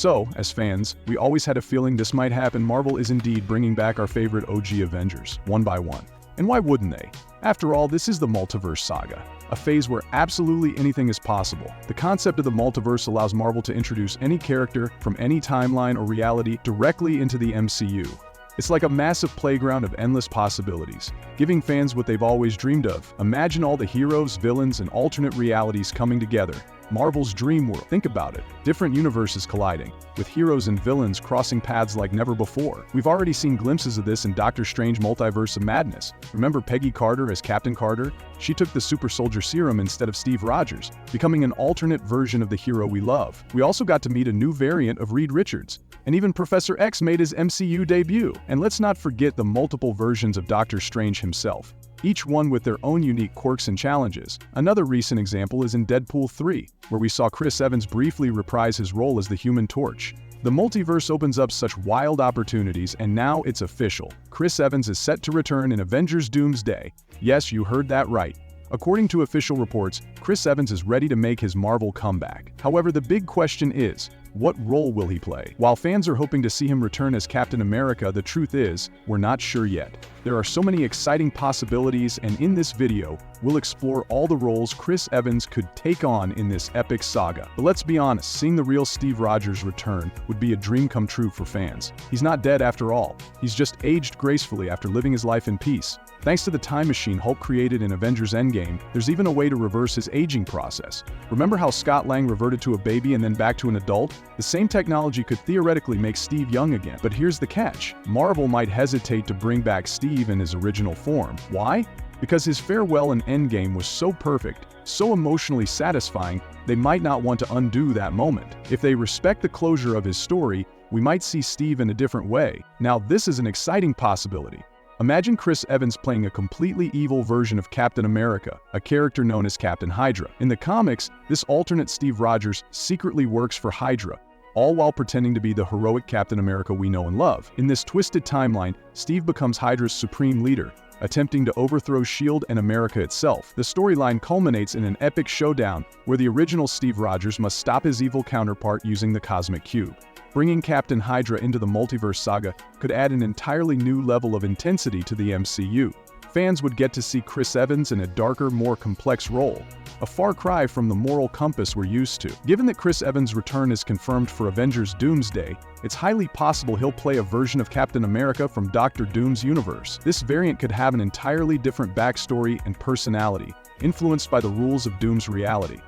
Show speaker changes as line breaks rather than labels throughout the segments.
So, as fans, we always had a feeling this might happen. Marvel is indeed bringing back our favorite OG Avengers, one by one. And why wouldn't they? After all, this is the multiverse saga, a phase where absolutely anything is possible. The concept of the multiverse allows Marvel to introduce any character from any timeline or reality directly into the MCU. It's like a massive playground of endless possibilities, giving fans what they've always dreamed of. Imagine all the heroes, villains, and alternate realities coming together. Marvel's dream world. Think about it. Different universes colliding, with heroes and villains crossing paths like never before. We've already seen glimpses of this in Doctor Strange Multiverse of Madness. Remember Peggy Carter as Captain Carter? She took the super soldier serum instead of Steve Rogers, becoming an alternate version of the hero we love. We also got to meet a new variant of Reed Richards, and even Professor X made his MCU debut. And let's not forget the multiple versions of Doctor Strange himself, each one with their own unique quirks and challenges. Another recent example is in Deadpool 3, where we saw Chris Evans briefly reprise his role as the Human Torch. The multiverse opens up such wild opportunities, and now it's official. Chris Evans is set to return in Avengers Doomsday. Yes, you heard that right. According to official reports, Chris Evans is ready to make his Marvel comeback. However, the big question is, what role will he play? While fans are hoping to see him return as Captain America, the truth is, we're not sure yet. There are so many exciting possibilities, and in this video, we'll explore all the roles Chris Evans could take on in this epic saga. But let's be honest, seeing the real Steve Rogers return would be a dream come true for fans. He's not dead after all. He's just aged gracefully after living his life in peace. Thanks to the time machine Hulk created in Avengers Endgame, there's even a way to reverse his aging process. Remember how Scott Lang reverted to a baby and then back to an adult? The same technology could theoretically make Steve young again. But here's the catch. Marvel might hesitate to bring back Steve in his original form. Why? Because his farewell in Endgame was so perfect, so emotionally satisfying, they might not want to undo that moment. If they respect the closure of his story, we might see Steve in a different way. Now, this is an exciting possibility. Imagine Chris Evans playing a completely evil version of Captain America, a character known as Captain Hydra. In the comics, this alternate Steve Rogers secretly works for Hydra, all while pretending to be the heroic Captain America we know and love. In this twisted timeline, Steve becomes Hydra's supreme leader, attempting to overthrow S.H.I.E.L.D. and America itself. The storyline culminates in an epic showdown where the original Steve Rogers must stop his evil counterpart using the Cosmic Cube. Bringing Captain Hydra into the multiverse saga could add an entirely new level of intensity to the MCU. Fans would get to see Chris Evans in a darker, more complex role, a far cry from the moral compass we're used to. Given that Chris Evans' return is confirmed for Avengers Doomsday, it's highly possible he'll play a version of Captain America from Doctor Doom's universe. This variant could have an entirely different backstory and personality, influenced by the rules of Doom's reality.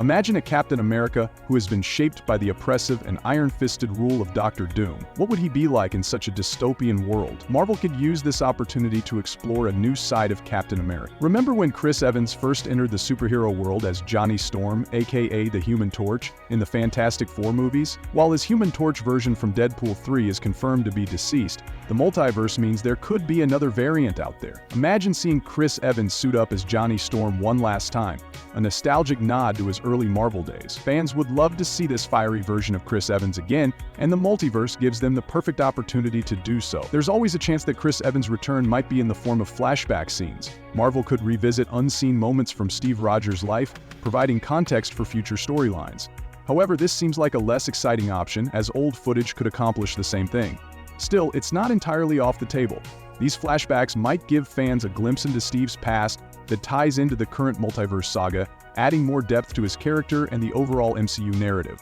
Imagine a Captain America who has been shaped by the oppressive and iron-fisted rule of Doctor Doom. What would he be like in such a dystopian world? Marvel could use this opportunity to explore a new side of Captain America. Remember when Chris Evans first entered the superhero world as Johnny Storm, aka the Human Torch, in the Fantastic Four movies? While his Human Torch version from Deadpool 3 is confirmed to be deceased, the multiverse means there could be another variant out there. Imagine seeing Chris Evans suit up as Johnny Storm one last time, a nostalgic nod to his early Marvel days. Fans would love to see this fiery version of Chris Evans again, and the multiverse gives them the perfect opportunity to do so. There's always a chance that Chris Evans' return might be in the form of flashback scenes. Marvel could revisit unseen moments from Steve Rogers' life, providing context for future storylines. However, this seems like a less exciting option, as old footage could accomplish the same thing. Still, it's not entirely off the table. These flashbacks might give fans a glimpse into Steve's past that ties into the current multiverse saga, adding more depth to his character and the overall MCU narrative.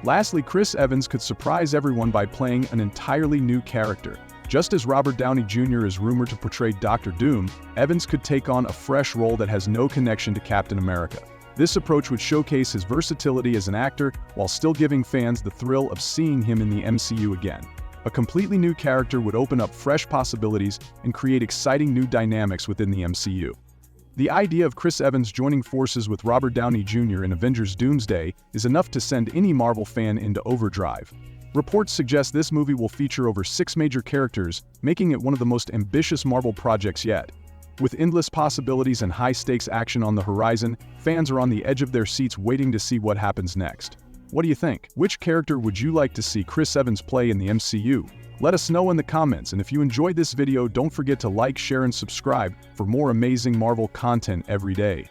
Lastly, Chris Evans could surprise everyone by playing an entirely new character. Just as Robert Downey Jr. is rumored to portray Doctor Doom, Evans could take on a fresh role that has no connection to Captain America. This approach would showcase his versatility as an actor while still giving fans the thrill of seeing him in the MCU again. A completely new character would open up fresh possibilities and create exciting new dynamics within the MCU. The idea of Chris Evans joining forces with Robert Downey Jr. in Avengers Doomsday is enough to send any Marvel fan into overdrive. Reports suggest this movie will feature over 6 major characters, making it one of the most ambitious Marvel projects yet. With endless possibilities and high-stakes action on the horizon, fans are on the edge of their seats waiting to see what happens next. What do you think? Which character would you like to see Chris Evans play in the MCU? Let us know in the comments, and if you enjoyed this video, don't forget to like, share, and subscribe for more amazing Marvel content every day.